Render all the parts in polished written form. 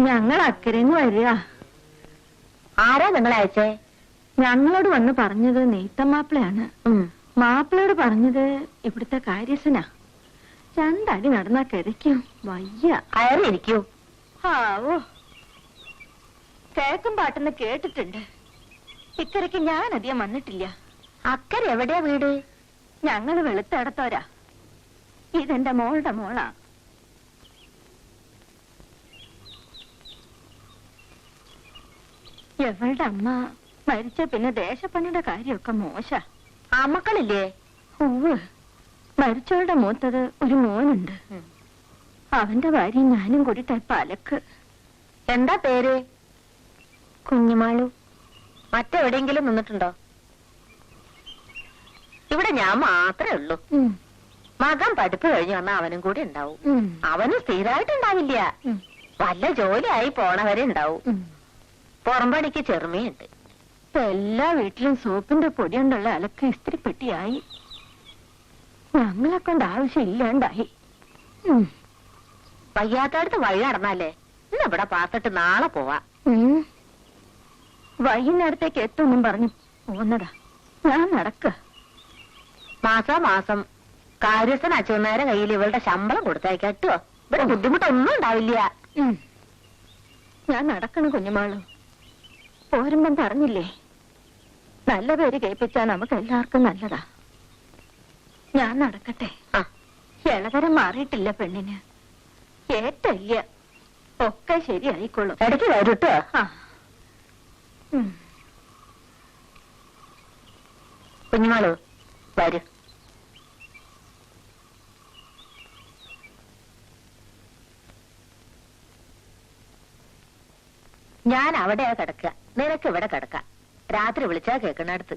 ഞങ്ങൾ അക്കരന്ന് വരിക. ആരാ നിങ്ങളെ അയച്ചേ? ഞങ്ങളോട് വന്ന് പറഞ്ഞത് നെയ്ത്തമാപ്പിളയാണ്. മാപ്പിളയോട് പറഞ്ഞത് ഇവിടുത്തെ കാര്യസ്ഥനാ. രണ്ടടി നടന്നാ കിതയ്ക്കും, വയ്യ. അയറിയിരിക്കൂ. ആവോ, കേക്കും പാട്ടെന്ന് കേട്ടിട്ടുണ്ട്. ഇക്കരയ്ക്ക് ഞാൻ അധികം വന്നിട്ടില്ല. അക്കരെ എവിടെയാ വീട്? ഞങ്ങള് വെളുത്തടത്തോരാ. ഇതെന്റെ മോളുടെ മോളാ. എവളുടെ അമ്മ മരിച്ച പിന്നെ ദേശപ്പണിയുടെ കാര്യമൊക്കെ മോശ. ആ മക്കളില്ലേ? ഉവ്വ്, മരിച്ചവളുടെ മൂത്തത് ഒരു മോനുണ്ട്. അവന്റെ ഭാര്യ ഞാനും കൂടിയിട്ട് പലക്ക്. എന്താ പേര്? കുഞ്ഞുമാളു. മറ്റെവിടെയെങ്കിലും നിന്നിട്ടുണ്ടോ? ഇവിടെ ഞാൻ മാത്രമേ ഉള്ളൂ. മകൻ പഠിപ്പ് കഴിഞ്ഞു വന്ന അവനും കൂടി ഉണ്ടാവും. അവനും സ്ഥിരമായിട്ടുണ്ടാവില്ല, വല്ല ജോലിയായി പോണവരെ ഉണ്ടാവും. പുറംപണിക്ക് ചെറുമയുണ്ട്. എല്ലാ വീട്ടിലും സോപ്പിന്റെ പൊടി കൊണ്ടുള്ള അലക്ക് ഇസ്തിരിപ്പെട്ടിയായി. ഞങ്ങളെ കൊണ്ട് ആവശ്യം ഇല്ലാണ്ടായി. വയ്യാത്തടുത്ത് വഴി നടന്നാലേ ഇന്ന് ഇവിടെ പാത്തിട്ട് നാളെ പോവാ. വൈകുന്നേരത്തേക്ക് എത്തുമെന്നും പറഞ്ഞു പോന്നതാ. ഞാൻ നടക്ക. മാസം കാര്യസ്ഥൻ അച്ഛനേരം കയ്യിൽ ഇവളുടെ ശമ്പളം കൊടുത്തയക്കട്ടോ. ഇവിടെ ബുദ്ധിമുട്ടൊന്നും ഉണ്ടാവില്ല. ഞാൻ നടക്കണ കുഞ്ഞുമാളു. പോരുമ്പം പറഞ്ഞില്ലേ, നല്ല പേര് കേൾപ്പിച്ചാൽ നമുക്ക് എല്ലാവർക്കും നല്ലതാ. ഞാൻ നടക്കട്ടെ. ഇളകരം മാറിയിട്ടില്ല പെണ്ണിന്. ഏറ്റല്ല, ഒക്കെ ശരിയായിക്കോളും. ഇടയ്ക്ക് വരൂട്ടോ. കുഞ്ഞുമാളു വരൂ. ഞാൻ അവിടെയാ കിടക്കുക, നിനക്ക് ഇവിടെ കിടക്കാം. രാത്രി വിളിച്ചാ കേൾക്കണടുത്ത്.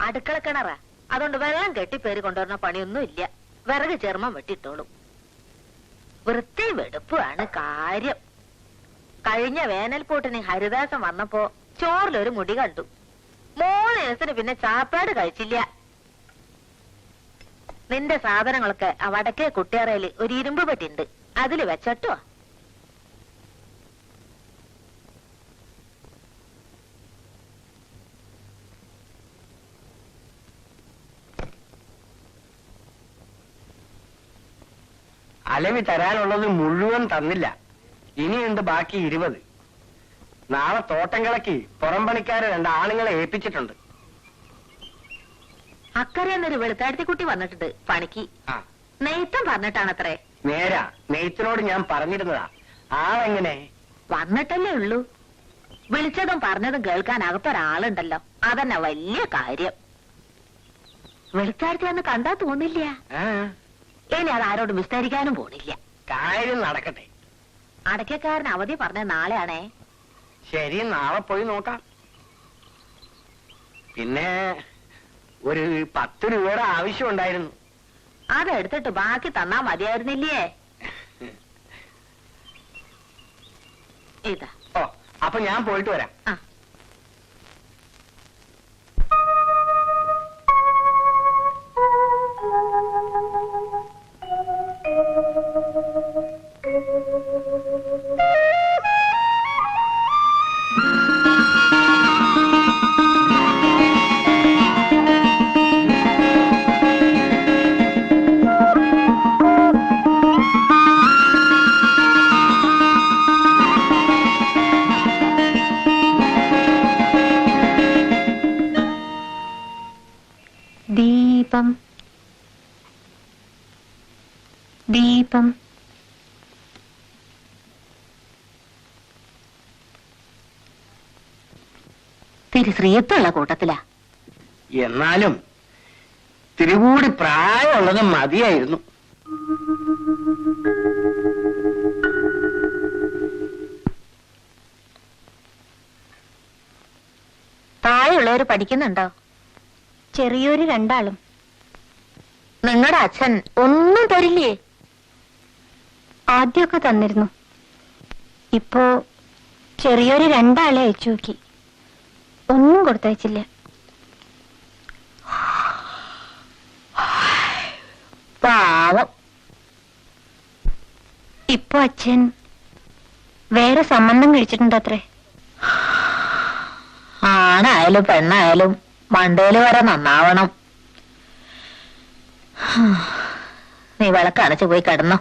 അടുക്കള കിണറാ, അതുകൊണ്ട് വെള്ളം കെട്ടിപ്പേര് കൊണ്ടുവരുന്ന പണിയൊന്നും ഇല്ല. വിറക് ചെറുമം വെട്ടിട്ടോളും. വൃത്തി വെടുപ്പാണ് കാര്യം. കഴിഞ്ഞ വേനൽപൂട്ടിന് ഹരിദാസൻ വന്നപ്പോ ചോറിലൊരു മുടി കണ്ടു. 3 ദിവസത്തിന് പിന്നെ ചാപ്പാട് കഴിച്ചില്ല. നിന്റെ സാധനങ്ങളൊക്കെ ആ വടക്കേ കുട്ടിയറയില് ഒരു ഇരുമ്പ് പെട്ടിണ്ട്, അതില് വെച്ചട്ടോ. അലവി തരാനുള്ളത് മുഴുവൻ തന്നില്ല. ഇനിയുണ്ട് ബാക്കി 20. നാളെ തോട്ടങ്ങളക്ക് പുറംപണിക്കാരെ 2 ആണുങ്ങളെ ഏൽപ്പിച്ചിട്ടുണ്ട്. അക്കരയെന്നൊരു വെളുത്താഴ്ത്തിക്കുട്ടി വന്നിട്ടുണ്ട് പണിക്ക്. നെയ്ത്തം പറഞ്ഞിട്ടാണത്രേ. നേരാ, നെയ്ത്തിനോട് ഞാൻ പറഞ്ഞിരുന്നതാ. ആളെങ്ങനെ? വന്നിട്ടല്ലേ ഉള്ളൂ. വിളിച്ചതും പറഞ്ഞതും കേൾക്കാൻ അകത്തൊരാളുണ്ടല്ലോ, അതന്നെ വലിയ കാര്യം. വെളുത്താഴ്ത്തിയാന്ന് കണ്ടാ തോന്നില്ല. ഇനി അത് ആരോടും വിസ്തരിക്കാനും പോണില്ല. കാര്യം നടക്കട്ടെ. അടയ്ക്കക്കാരൻ അവധി പറഞ്ഞ നാളെയാണേ. ശരി, നാളെ പോയി നോക്കാം. പിന്നെ ഒരു 10 രൂപയുടെ ആവശ്യം ഉണ്ടായിരുന്നു. അതെടുത്തിട്ട് ബാക്കി തന്നാ മതിയായിരുന്നില്ലേ? ഇതാ. ഓ, അപ്പൊ ഞാൻ പോയിട്ട് വരാം. ദീപം ദീപം തിരുശ്രീയത്തുള്ള കൂട്ടത്തിലാ. എന്നാലും തിരുകൂടി പ്രായമുള്ളത് മതിയായിരുന്നു. ബാക്കിയുള്ളവർ പഠിക്കുന്നുണ്ടോ? ചെറിയൊരു 2 ആളും. നിങ്ങളുടെ അച്ഛൻ ഒന്നും തരില്ലേ? ആദ്യമൊക്കെ തന്നിരുന്നു. ഇപ്പോ ചെറിയൊരു 2 ആളെ അയച്ചു നോക്കി. ഒന്നും കൊടുത്തയച്ചില്ല. പാവം. ഇപ്പൊ അച്ഛൻ വേറെ സംബന്ധം കഴിച്ചിട്ടുണ്ടത്രേ. ആണായാലും പെണ്ണായാലും മണ്ടേല് വരെ നന്നാവണം. നീ വിളക്കടച്ചു പോയി കിടന്നോ.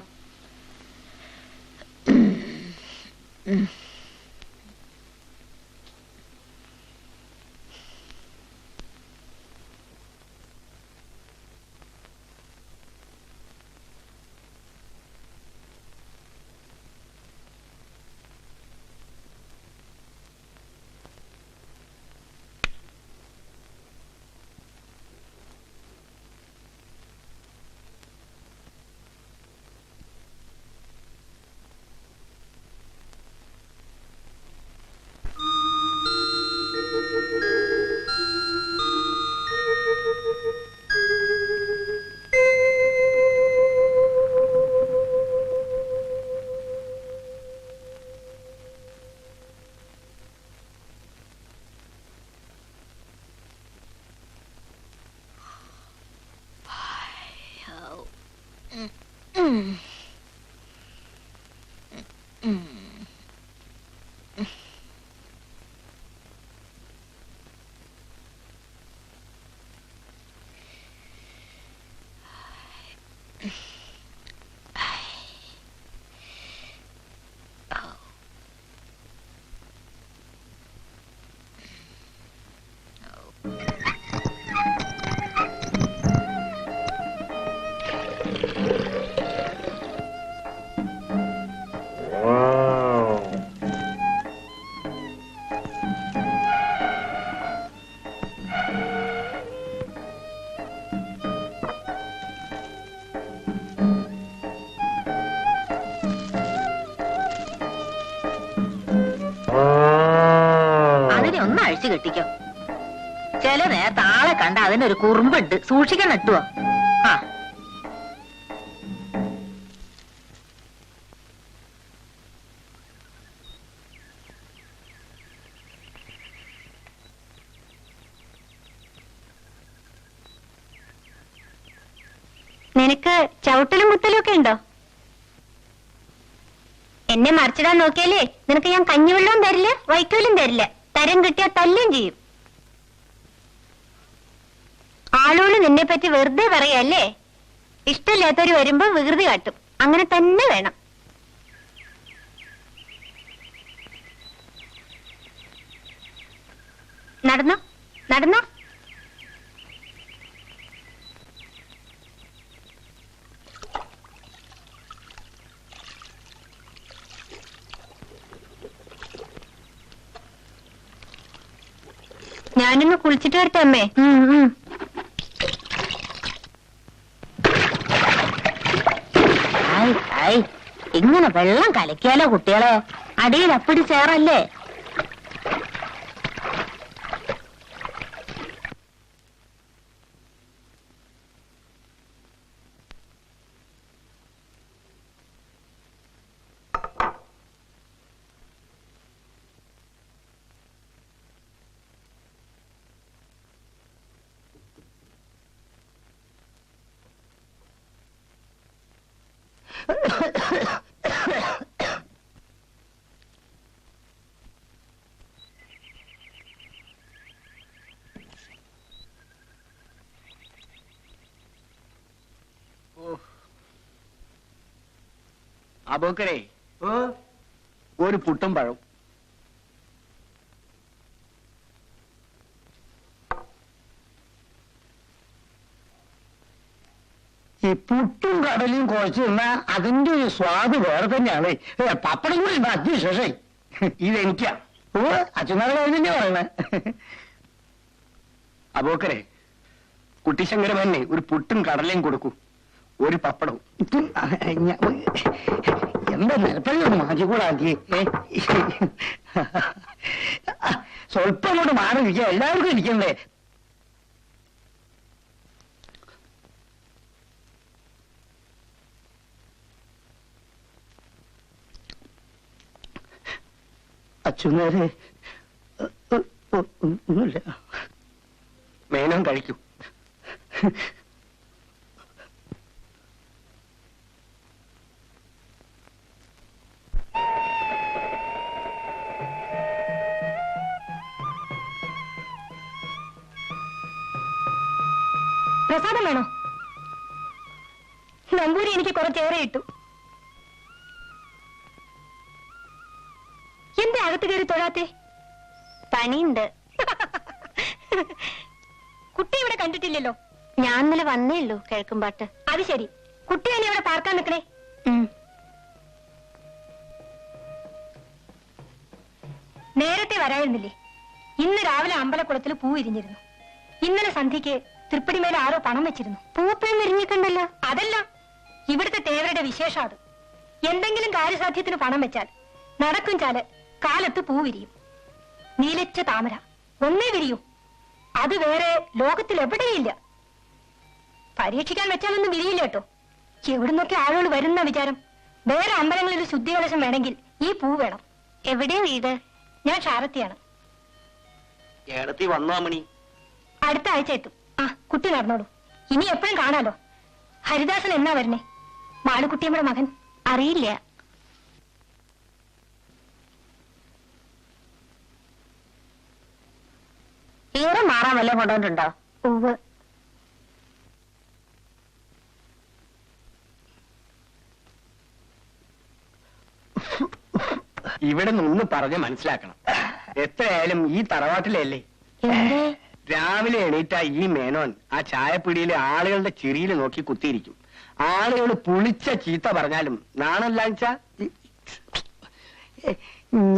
കെട്ടിക്കോ. ചില നേരത്തെ ആളെ കണ്ട അതിനൊരു കുറുമ്പുണ്ട്, സൂക്ഷിക്കാൻ നട്ടുവോ? ആ നിനക്ക് ചവിട്ടലും കുത്തലും ഒക്കെ ഉണ്ടോ? എന്നെ മറിച്ചിടാൻ നോക്കിയാലേ നിനക്ക് ഞാൻ കഞ്ഞിവെള്ളവും തരില്ല, വൈക്കോലും തരില്ല. തരം കിട്ടിയാ തല്ലും ചെയ്യും. ആളുകൾ നിന്നെ പറ്റി വെറുതെ പറയല്ലേ. ഇഷ്ടമില്ലാത്തവര് വരുമ്പോ വികൃതി കാട്ടും. അങ്ങനെ തന്നെ വേണം. നടന്നോ നടന്നോ. ഞാനൊന്ന് കുളിച്ചിട്ട് വരട്ടെ അമ്മേ. ഇങ്ങനെ വെള്ളം കലക്കിയാലോ കുട്ടികളെ, അടിയിൽ അപ്പിടി ചേറല്ലേ. അബൂക്കരേ, ഒരു പുട്ടും പഴവും. ഈ പുട്ടും കടലും കുഴച്ച് തിന്നാ അതിന്റെ ഒരു സ്വാദ് വേറെ തന്നെയാണ്. പപ്പടം കൂടി ഉണ്ട് അതിശേഷം. ഇതെനിക്കാ. അച്ഛനാളെ തന്നെ പറയണേ. അബൂക്കരേ, കുട്ടിശങ്കരമന്നെ ഒരു പുട്ടും കടലയും കൊടുക്കൂ, ഒരു പപ്പടവും. എന്താ നിലപ്പള്ളി ഒന്ന് മാറ്റിക്കൂടാക്കി. സ്വല്പം അങ്ങോട്ട് മാറിയിരിക്കുക, എല്ലാവർക്കും ഇരിക്കണ്ടേ. അച്ഛനേരെ ഒന്നുമില്ല. മേനോൻ കഴിക്കൂ. പ്രസാദം വേണോ? നമ്പൂരി എനിക്ക് കുറച്ചേറെ ഇട്ടു. എന്താ അകത്ത് കയറി തൊഴാത്തെ? പണിയുണ്ട്. കുട്ടി ഇവിടെ കണ്ടിട്ടില്ലല്ലോ. ഞാൻ ഇന്നലെ വന്നേ ഉള്ളൂ കിഴക്കുംപാട്ട്. അത് ശരി, കുട്ടിയാണ് ഇവിടെ പാർക്കാൻ നിൽക്കണേ. നേരത്തെ വരായിരുന്നില്ലേ? ഇന്ന് രാവിലെ അമ്പലക്കുളത്തിൽ പൂ വിരിഞ്ഞിരുന്നു. ഇന്നലെ സന്ധ്യക്ക് തൃപ്പടിമേലെ ആരോ പണം വെച്ചിരുന്നു. പൂപ്പയും വിരിഞ്ഞിട്ടുണ്ടല്ലോ. അതല്ല, ഇവിടുത്തെ തേവരുടെ വിശേഷം അത്. എന്തെങ്കിലും കാര്യസാധ്യത്തിന് പണം വെച്ചാൽ നടക്കും ചാല് കാലത്ത് പൂ വിരിയും. നീലച്ച താമര ഒന്നേ വിരിയൂ. അത് വേറെ ലോകത്തിൽ എവിടെയില്ല. പരീക്ഷിക്കാൻ വെച്ചാലൊന്നും വിരിയില്ല കേട്ടോ. എവിടുന്നൊക്കെ ആളുകൾ വരുന്ന വിചാരം. വേറെ അമ്പലങ്ങളിൽ ശുദ്ധികലശം വേണമെങ്കിൽ ഈ പൂ വേണം. എവിടെയാ വീട്? ഞാൻ ഷാരത്തിയാണ്. ഏടത്തി വന്നോ മണി? അടുത്ത ആഴ്ച എത്തും. ആ, കുട്ടി നടന്നോളൂ. ഇനി എപ്പോഴും കാണാലോ. ഹരിദാസൻ എന്നാ വരണേ? മാളുകുട്ടിയമ്മയുടെ മകൻ. അറിയില്ല. ഈറം മാറാൻ വല്ലതും കൊണ്ടുവന്നിട്ടുണ്ടോ? ഉവ്വ്. ഇവിടെ നിന്ന് പറഞ്ഞ് മനസ്സിലാക്കണം. എത്രയായാലും ഈ തറവാട്ടിലല്ലേ. എന്തേ? രാവിലെ എണീറ്റ ഈ മേനോൻ ആ ചായപ്പിടിയിലെ ആളുകളുടെ ചിരിയിൽ നോക്കി കുത്തിയിരിക്കും. ആളുകൾ പുളിച്ച ചീത്ത പറഞ്ഞാലും നാണല്ലാച്ച.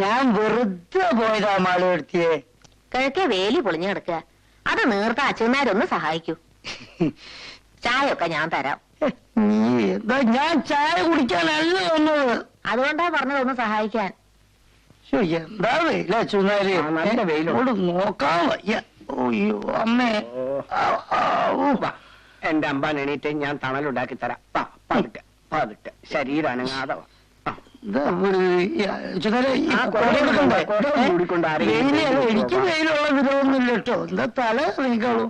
ഞാൻ വെറുതെ പോയതാ മാളെടുത്തിയെ. കിഴക്കേ വേലി പൊളിഞ്ഞു കിടക്കുക. അത് നീർത്ത അച്ഛന്മാരൊന്ന് സഹായിക്കൂ. ചായയൊക്കെ ഞാൻ തരാം. ഞാൻ ചായ കുടിക്കാനല്ല വന്നത്. അതുകൊണ്ടാ പറഞ്ഞതൊന്ന് സഹായിക്കാൻ. എന്താ വെയില അച്ഛനാര്? നല്ല വെയിലോട് നോക്കാൻ വയ്യ. ഓയ്യോ അമ്മേ. എന്റെ അമ്പാൻ എണീറ്റ് ഞാൻ തണലുണ്ടാക്കി തരാം. പതുക്കെ പതുക്കെ ശരീരം അനങ്ങാതെ വാ. എനിക്ക് വെയിലുള്ള വിധമൊന്നുമില്ല കേട്ടോ. എന്താ തല നീക്കാളൂ.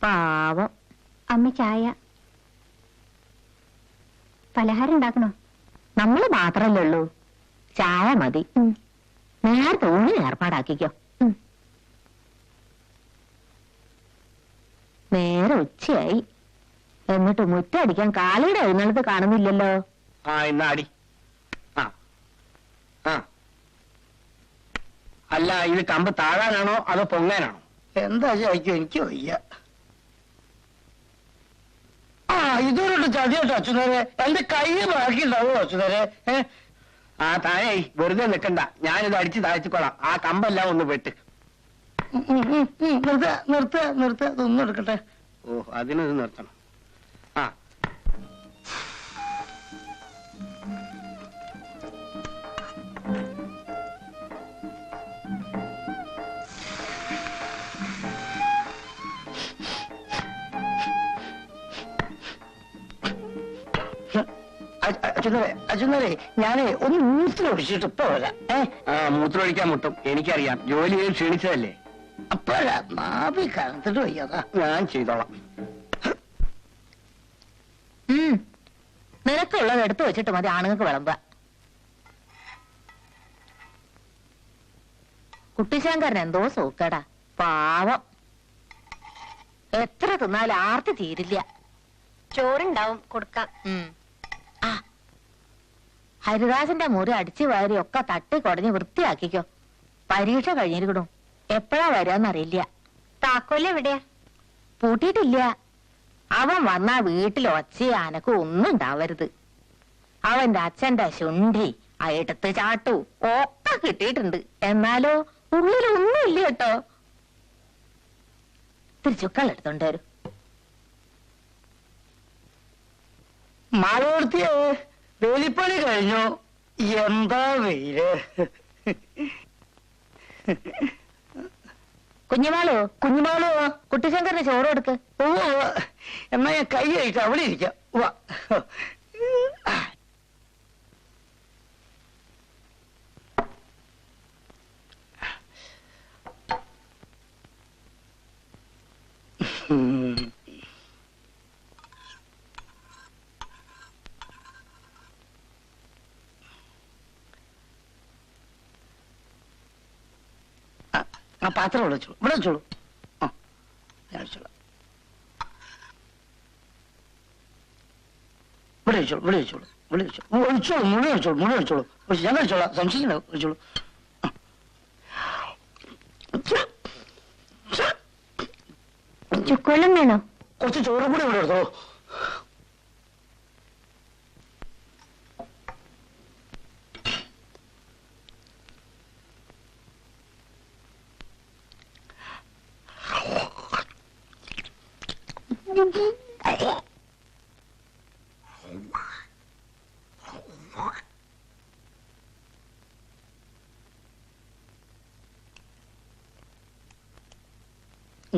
പാവം. അമ്മ ചായ. പലഹാരം ഉണ്ടാക്കണോ? നമ്മള് മാത്രല്ലേ ഉള്ളൂ. ചായ മതി. നേരത്തെ ഊണി ഏർപ്പാടാക്കിക്കോ. നേരെ ഉച്ചയായി. എന്നിട്ട് മുറ്റടിക്കാൻ കാലിയുടെ എഴുന്നള്ളത്ത് കാണുന്നില്ലല്ലോ. ആ ഇന്നാടി. ആ ആ അല്ല, ഇത് കമ്പ് താഴാനാണോ അതോ പൊങ്ങാനാണോ? എന്താ ചോദിക്കും, എനിക്ക് വയ്യ. ആ ഇതൊരു ചതിയോട്ടോ അച്ഛനേരെ. എന്റെ കൈ ബാക്കിണ്ടാവോ അച്ഛനേരെ? ആ താഴെ വെറുതെ നിൽക്കണ്ട, ഞാനിത് അടിച്ച് താഴ്ത്തിക്കൊള്ളാം. ആ കമ്പെല്ലാം ഒന്ന് വെട്ട്. നിർത്ത ഇതൊന്നും എടുക്കട്ടെ. ഓ, അതിനത് നിർത്തണം. ആ അച്ഛനേരെ ഞാനേ ഒന്ന് മൂത്രമൊഴിച്ചിട്ട് ഇപ്പൊ വരാം. മൂത്രമൊഴിക്കാൻ മുട്ടും, എനിക്കറിയാം. ജോലി ചെയ്ത് ക്ഷീണിച്ചതല്ലേ. അപ്പോഴാ നാഭി കനത്തിട്ട് വയ്യാതാ. ഞാൻ ചെയ്തോളാം. നിനക്കുള്ളത് എടുത്തു വെച്ചിട്ട് മതി ആണുങ്ങൾക്ക് വിളമ്പ. കുട്ടിശങ്കരൻ എന്തോ സൂക്കടാ, പാവം. എത്ര തിന്നാലും ആർത്തി തീരില്ല. ചോറുണ്ടാവും, കൊടുക്കാം. ആ ഹരിദാസന്റെ മുറി അടിച്ചു വാരി ഒക്കെ തട്ടി കുടഞ്ഞ് വൃത്തിയാക്കിക്കോ. പരീക്ഷ കഴിഞ്ഞിരിക്കണു. എപ്പോഴാ വരാന്നറിയില്ല. താക്കോല് എവിടെയാ? പൂട്ടിയിട്ടില്ല. അവൻ വന്നാ വീട്ടിൽ ഒച്ചയും അനക്കും ഒന്നും ഉണ്ടാവരുത്. അവന്റെ അച്ഛന്റെ ശുണ്ഠി എടുത്ത് ചാട്ടു ഒക്കെ കിട്ടിയിട്ടുണ്ട്. എന്നാലോ ഉള്ളിലൊന്നും ഇല്ല കേട്ടോ. തിരിച്ചുക്കൾ എടുത്തോണ്ട് വരും. മാളവർത്തിയെ വേലിപ്പണി കഴിഞ്ഞു. എന്താ വെയില്. കുഞ്ഞുമാളോ കുഞ്ഞുമാളോ കുട്ടിശങ്കറിന് ചോറ് കൊടുക്ക്. ഓ എന്നാ ഞാൻ കൈ കഴിക്കാം, അവിടെ ഇരിക്കാം. വാ. ആ പാത്രം ഇവിടെ വെച്ചോളൂ, ഇവിടെ വെച്ചോളൂ. ആ ഞാൻ വെച്ചോളാം. ഇവിടെ വെച്ചോളൂ, ഇവിടെ വെച്ചോളൂ, ഇവിടെ വെച്ചോളൂ. ഒഴിച്ചോളൂ, മുഴുവൻ വെച്ചോളൂ, മുഴുവൻ വെച്ചോളൂ. ഞാൻ കഴിച്ചോളാം, സംശയിക്കണ്ട, വെച്ചോളൂ. ചുക്കുവെള്ളം വേണോ? കുറച്ച് ചോറും കൂടി ഇവിടെ എടുത്തോളൂ.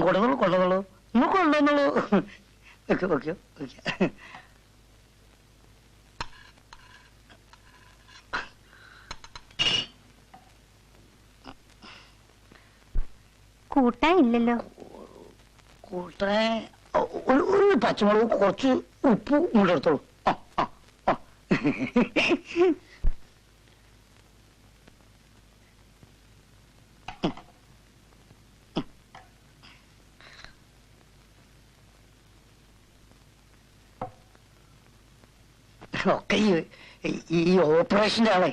കൊണ്ടുവന്നോളൂ, കൊണ്ടുവന്നോളൂ, നമുക്ക് കൊണ്ടുവന്നോളൂ. Okay okay okay. കൂട്ടാൻ ഇല്ലല്ലോ. കൂട്ടനെ ഒരു പച്ചമുളക്, കുറച്ച് ഉപ്പ് കൂടെ എടുത്തോളൂ. ആ ആ ആ. ഒക്കെ ഈ ഓപ്പറേഷന്റെ ആളെ.